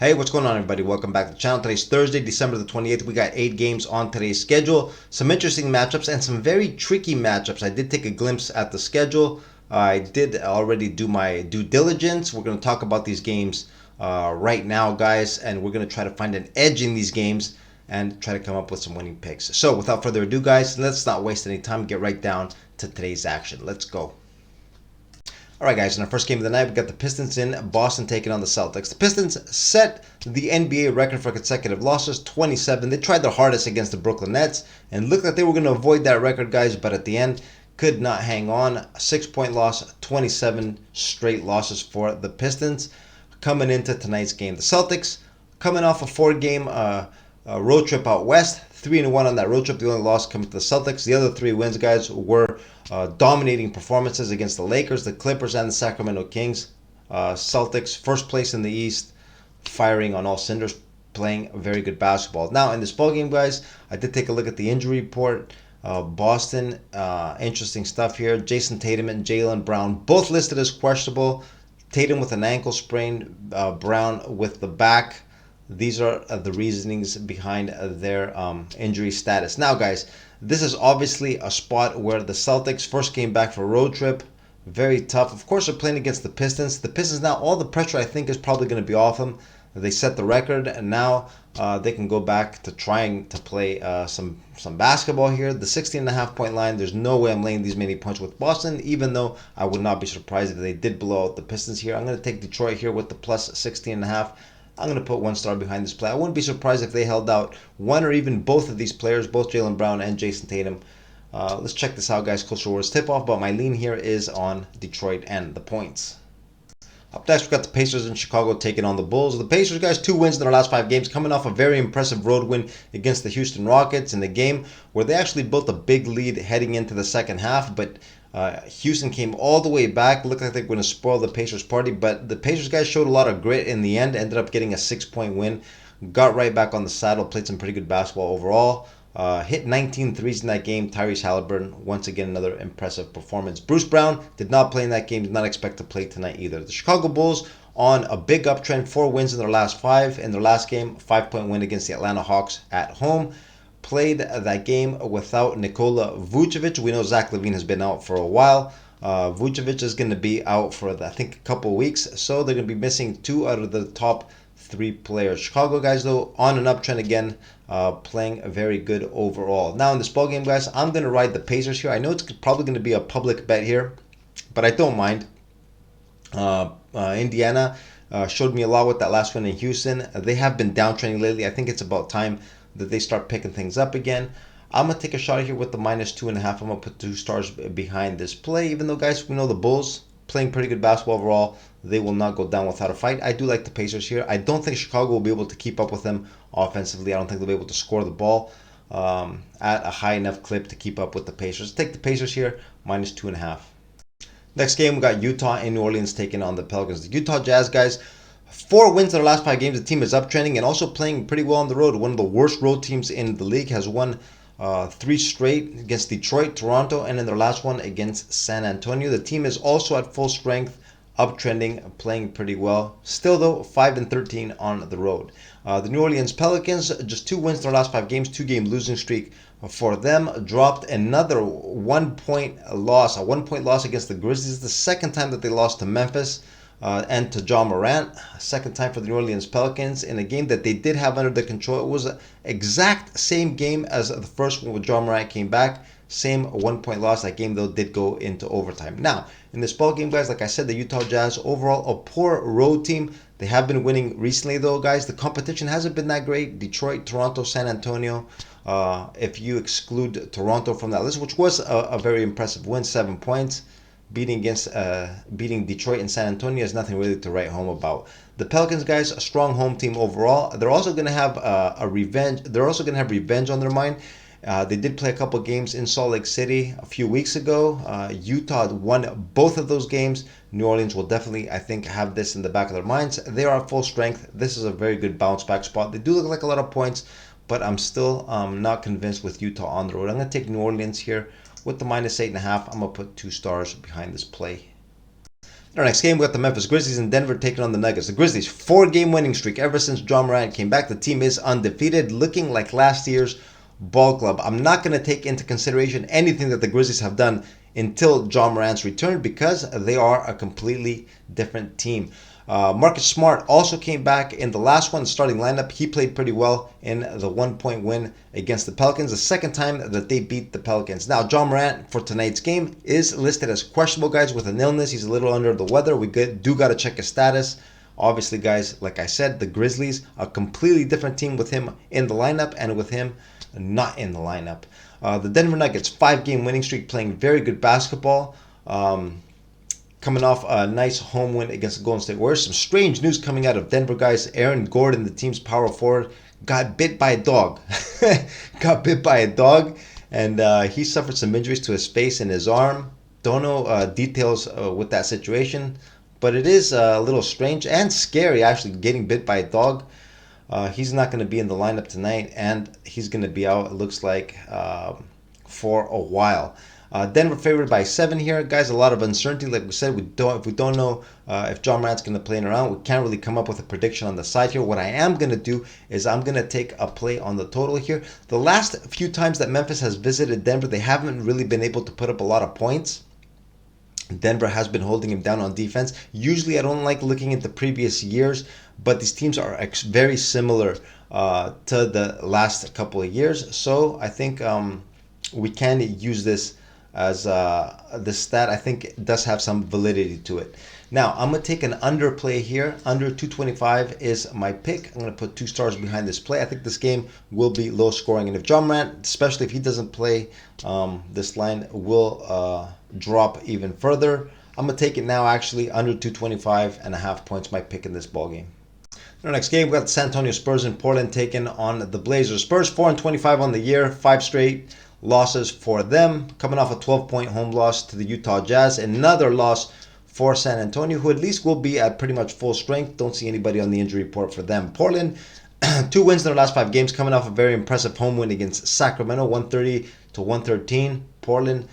Hey, what's going on, everybody? Welcome back to the channel. Today's Thursday, December the 28th. We got 8 games on today's schedule. Some interesting matchups and some very tricky matchups. I did take a glimpse at the schedule. I did already do my due diligence. We're going to talk about these games right now, guys, and we're going to try to find an edge in these games and try to come up with some winning picks. So, without further ado, guys, let's not waste any time. Get right down to today's action. Let's go. All right, guys, in our first game of the night, we got the Pistons in Boston taking on the Celtics. The Pistons set the NBA record for consecutive losses, 27. They tried their hardest against the Brooklyn Nets and looked like they were going to avoid that record, guys, but at the end, could not hang on. A 6-point loss, 27 straight losses for the Pistons. Coming into tonight's game, the Celtics coming off a 4-game road trip out west, 3-1 on that road trip. The only loss coming to the Celtics. The other 3 wins, guys, were dominating performances against the Lakers, the Clippers, and the Sacramento Kings. Celtics first place in the East, firing on all cylinders, playing very good basketball. Now in this ball game, guys, I did take a look at the injury report. Boston, interesting stuff here. Jason Tatum and Jaylen Brown both listed as questionable. Tatum with an ankle sprain, Brown with the back. These are the reasonings behind their injury status. Now, guys, this is obviously a spot where the Celtics first came back for a road trip. Very tough. Of course, they're playing against the Pistons. The Pistons now, all the pressure I think is probably going to be off them. They set the record, and now they can go back to trying to play some basketball here. The 16.5-point line, there's no way I'm laying these many points with Boston, even though I would not be surprised if they did blow out the Pistons here. I'm going to take Detroit here with the plus 16.5. I'm going to put 1 star behind this play. I wouldn't be surprised if they held out one or even both of these players, both Jaylen Brown and Jason Tatum. Let's check this out, guys. Closer Wars tip-off, but my lean here is on Detroit and the points. Up next, we got the Pacers in Chicago taking on the Bulls. The Pacers, guys, 2 wins in their last 5 games, coming off a very impressive road win against the Houston Rockets in the game where they actually built a big lead heading into the second half, but Houston came all the way back. Looked like they were going to spoil the Pacers party, but the Pacers guys showed a lot of grit in the end. Ended up getting a 6-point win. Got right back on the saddle. Played some pretty good basketball overall. Hit 19 threes in that game. Tyrese Halliburton, once again, another impressive performance. Bruce Brown did not play in that game. Did not expect to play tonight either. The Chicago Bulls on a big uptrend. 4 wins in their last 5. In their last game, 5-point win against the Atlanta Hawks at home. Played that game without Nikola Vucevic. We know Zach LaVine has been out for a while. Vucevic is going to be out for, I think, a couple of weeks. So they're going to be missing 2 out of the top 3 players. Chicago, guys, though, on an uptrend again, playing very good overall. Now, in this ball game, guys, I'm going to ride the Pacers here. I know it's probably going to be a public bet here, but I don't mind. Indiana showed me a lot with that last win in Houston. They have been downtrending lately. I think it's about time that they start picking things up again. I'm going to take a shot here with the minus 2.5. I'm going to put 2 stars behind this play. Even though, guys, we know the Bulls playing pretty good basketball overall, they will not go down without a fight. I do like the Pacers here. I don't think Chicago will be able to keep up with them offensively. I don't think they'll be able to score the ball at a high enough clip to keep up with the Pacers. Take the Pacers here, minus 2.5. Next game, we got Utah in New Orleans taking on the Pelicans. The Utah Jazz, guys, 4 wins in their last 5 games. The team is uptrending and also playing pretty well on the road. One of the worst road teams in the league, has won 3 straight against Detroit, Toronto, and in their last one against San Antonio. The team is also at full strength, uptrending, playing pretty well. Still, though, 5-13 on the road. The New Orleans Pelicans, just 2 wins in their last 5 games, 2-game losing streak for them. Dropped another 1-point loss, a 1-point loss against the Grizzlies. The second time that they lost to Memphis and to John Morant. Second time for the New Orleans Pelicans in a game that they did have under their control. It was an exact same game as the first one when John Morant came back. Same 1-point loss. That game, though, did go into overtime. Now, in this ball game, guys, like I said, the Utah Jazz, overall, a poor road team. They have been winning recently, though, guys. The competition hasn't been that great. Detroit, Toronto, San Antonio. If you exclude Toronto from that list, which was a very impressive win, 7 points. Beating Detroit and San Antonio is nothing really to write home about. The Pelicans, guys, a strong home team overall. They're also going to have a revenge. They're also going to have revenge on their mind. They did play a couple games in Salt Lake City a few weeks ago. Utah won both of those games. New Orleans will definitely, I think, have this in the back of their minds. They are at full strength. This is a very good bounce back spot. They do look like a lot of points, but I'm still not convinced with Utah on the road. I'm going to take New Orleans here with the minus 8.5. I'm going to put 2 stars behind this play. In our next game, we got the Memphis Grizzlies in Denver taking on the Nuggets. The Grizzlies, 4-game winning streak ever since John Morant came back. The team is undefeated, looking like last year's ball club. I'm not going to take into consideration anything that the Grizzlies have done until John Morant's return because they are a completely different team. Marcus Smart also came back in the last one, starting lineup. He played pretty well in the 1-point win against the Pelicans, the second time that they beat the Pelicans. Now, John Morant for tonight's game is listed as questionable, guys, with an illness. He's a little under the weather. We do got to check his status. Obviously, guys, like I said, the Grizzlies, a completely different team with him in the lineup and with him not in the lineup. The Denver Nuggets, 5-game winning streak, playing very good basketball. Coming off a nice home win against the Golden State Warriors. Some strange news coming out of Denver, guys. Aaron Gordon, the team's power forward, got bit by a dog. Got bit by a dog, and he suffered some injuries to his face and his arm. Don't know details with that situation, but it is a little strange and scary, actually, getting bit by a dog. He's not going to be in the lineup tonight, and he's going to be out, it looks like, for a while. Denver favored by 7 here, guys. A lot of uncertainty, like we said. If we don't know if John Morant's going to play around, we can't really come up with a prediction on the side here. What I am going to do is I'm going to take a play on the total here. The last few times that Memphis has visited Denver, they haven't really been able to put up a lot of points. Denver has been holding him down on defense. Usually, I don't like looking at the previous years, but these teams are very similar to the last couple of years. So I think we can use this as the stat. I think it does have some validity to it. Now, I'm going to take an underplay here. Under 225 is my pick. I'm going to put 2 stars behind this play. I think this game will be low scoring. And if John Morant, especially if he doesn't play, this line will drop even further. I'm going to take it now, actually, under 225.5 points, my pick in this ball game. In our next game, we got the San Antonio Spurs in Portland taking on the Blazers. Spurs 4-25 on the year, 5 straight losses for them, coming off a 12-point home loss to the Utah Jazz. Another loss for San Antonio, who at least will be at pretty much full strength. Don't see anybody on the injury report for them. Portland, 2 wins in their last 5 games, coming off a very impressive home win against Sacramento, 130-113. Portland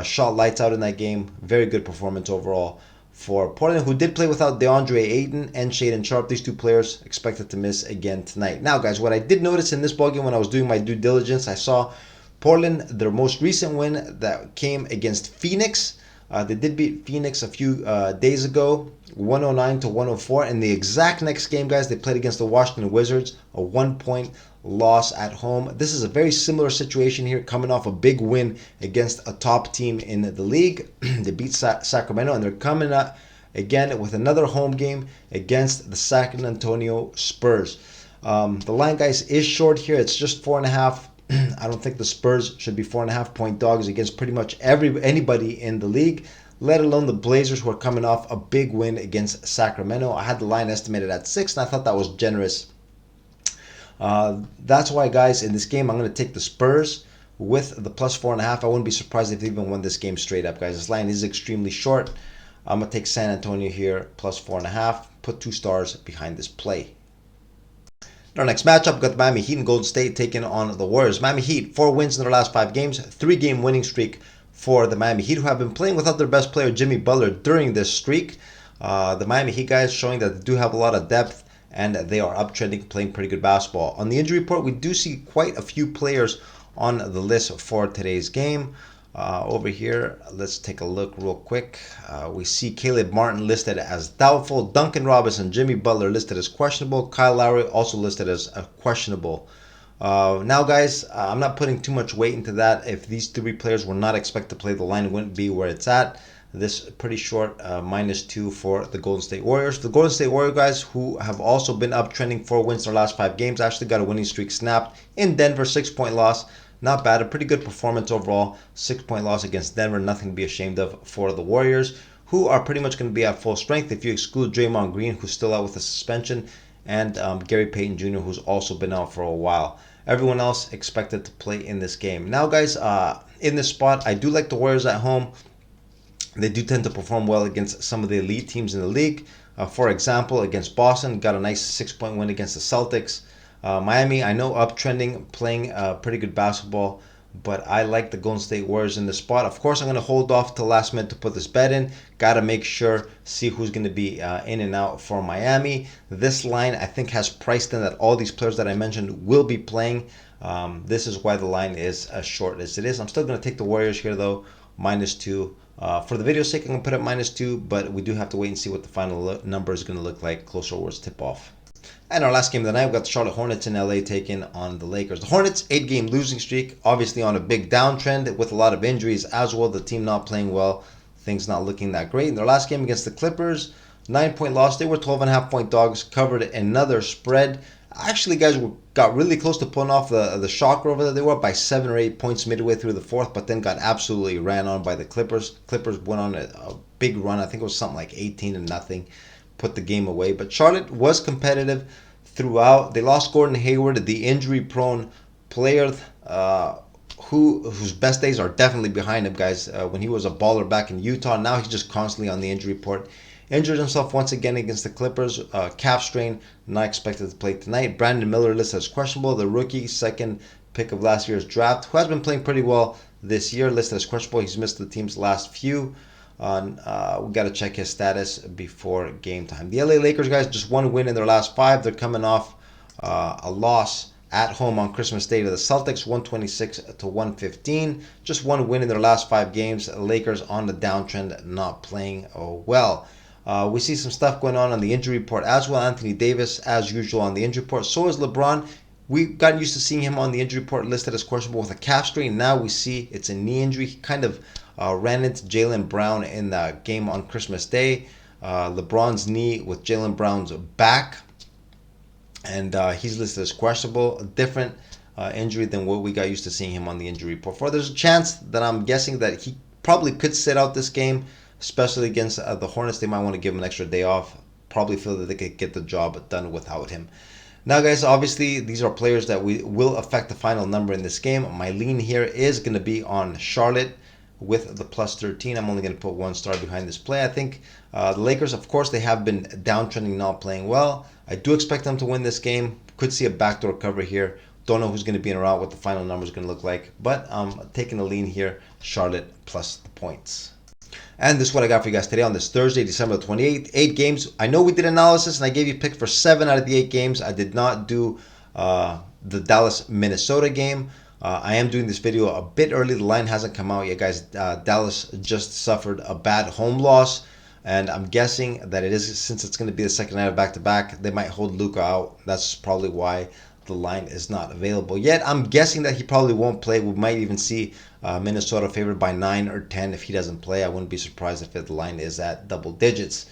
shot lights out in that game. Very good performance overall for Portland, who did play without DeAndre Ayton and Shaedon Sharpe. These 2 players expected to miss again tonight. Now, guys, what I did notice in this ballgame when I was doing my due diligence, I saw Portland, their most recent win that came against Phoenix. They did beat Phoenix a few days ago, 109-104. In the exact next game, guys, they played against the Washington Wizards, a 1-point loss at home. This is a very similar situation here, coming off a big win against a top team in the league. They beat Sacramento, and they're coming up again with another home game against the San Antonio Spurs. The line, guys, is short here. It's just 4.5. I don't think the Spurs should be 4.5-point dogs against pretty much anybody in the league, let alone the Blazers, who are coming off a big win against Sacramento. I had the line estimated at 6, and I thought that was generous. That's why, guys, in this game, I'm going to take the Spurs with the plus 4.5. I wouldn't be surprised if they even won this game straight up, guys. This line is extremely short. I'm going to take San Antonio here, plus 4.5. Put 2 stars behind this play. In our next matchup, we've got the Miami Heat and Golden State taking on the Warriors. Miami Heat, 4 wins in their last 5 games, 3-game winning streak for the Miami Heat, who have been playing without their best player, Jimmy Butler, during this streak. The Miami Heat guys showing that they do have a lot of depth, and they are uptrending, playing pretty good basketball. On the injury report, we do see quite a few players on the list for today's game. Over here, let's take a look real quick. We see Caleb Martin listed as doubtful, Duncan Robinson, Jimmy Butler listed as questionable, Kyle Lowry also listed as questionable. Now, guys, I'm not putting too much weight into that. If these 3 players were not expected to play, the line wouldn't be where it's at. This pretty short, -2 for the Golden State Warriors. The Golden State Warriors, guys, who have also been uptrending, 4 wins in their last 5 games, actually got a winning streak snapped in Denver, 6-point loss. Not bad, a pretty good performance overall. 6-point loss against Denver, nothing to be ashamed of for the Warriors, who are pretty much going to be at full strength if you exclude Draymond Green, who's still out with a suspension, and Gary Payton Jr., who's also been out for a while. Everyone else expected to play in this game. Now, guys, in this spot, I do like the Warriors at home. They do tend to perform well against some of the elite teams in the league. For example, against Boston, got a nice 6-point win against the Celtics. Miami, I know uptrending, playing pretty good basketball, but I like the Golden State Warriors in this spot. Of course, I'm going to hold off till last minute to put this bet in. Got to make sure, see who's going to be in and out for Miami. This line, I think, has priced in that all these players that I mentioned will be playing. This is why the line is as short as it is. I'm still going to take the Warriors here, though, -2. For the video's sake, I'm going to put it -2, but we do have to wait and see what the final number is going to look like closer towards tip-off. And our last game of the night, we've got the Charlotte Hornets in LA taking on the Lakers. The Hornets, 8-game losing streak, obviously on a big downtrend with a lot of injuries as well. The team not playing well, things not looking that great. In their last game against the Clippers, 9-point loss. They were 12.5-point dogs, covered another spread. Actually, guys, got really close to pulling off the shocker over there. They were up by 7 or 8 points midway through the fourth, but then got absolutely ran on by the Clippers. Clippers went on a big run. I think it was something like 18-0. Put the game away. But Charlotte was competitive throughout. They lost Gordon Hayward, the injury-prone player whose best days are definitely behind him, guys. When he was a baller back in Utah, now he's just constantly on the injury report. Injured himself once again against the Clippers. Calf strain, not expected to play tonight. Brandon Miller listed as questionable. The rookie, second pick of last year's draft, who has been playing pretty well this year, listed as questionable. He's missed the team's last few. We got to check his status before game time. The LA Lakers, guys, just one win in their last 5. They're coming off a loss at home on Christmas Day to the Celtics, 126-115. Just one win in their last 5 games. Lakers on the downtrend, not playing well. We see some stuff going on the injury report as well. Anthony Davis, as usual, on the injury report. So is LeBron. We got used to seeing him on the injury report listed as questionable with a calf strain. Now we see it's a knee injury. He kind of ran into Jaylen Brown in the game on Christmas Day. LeBron's knee with Jaylen Brown's back, and he's listed as questionable. A different injury than what we got used to seeing him on the injury report for. There's a chance that I'm guessing that he probably could sit out this game, especially against the Hornets. They might want to give him an extra day off. Probably feel that they could get the job done without him. Now, guys, obviously, these are players that will affect the final number in this game. My lean here is going to be on Charlotte with the +13. I'm only going to put 1 star behind this play. I think the Lakers, of course, they have been downtrending, not playing well. I do expect them to win this game. Could see a backdoor cover here. Don't know who's going to be in or out, what the final number is going to look like. But I'm taking a lean here, Charlotte plus the points. And this is what I got for you guys today on this Thursday, December 28th. 8 games. I know we did analysis, and I gave you picks for 7 out of the 8 games. I did not do the Dallas-Minnesota game. I am doing this video a bit early. The line hasn't come out yet, guys. Dallas just suffered a bad home loss, and I'm guessing that it is, since it's going to be the second night of back-to-back, they might hold Luka out. That's probably why the line is not available yet. I'm guessing that he probably won't play. We might even see Minnesota favored by 9 or 10 if he doesn't play. I wouldn't be surprised if the line is at double digits.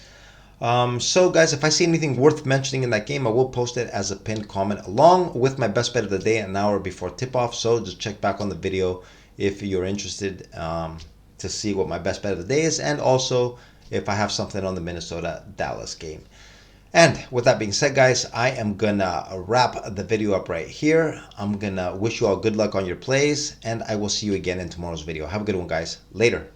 So, guys, if I see anything worth mentioning in that game, I will post it as a pinned comment along with my best bet of the day an hour before tip-off. So just check back on the video if you're interested to see what my best bet of the day is, and also if I have something on the Minnesota-Dallas game. And with that being said, guys, I am going to wrap the video up right here. I'm going to wish you all good luck on your plays, and I will see you again in tomorrow's video. Have a good one, guys. Later.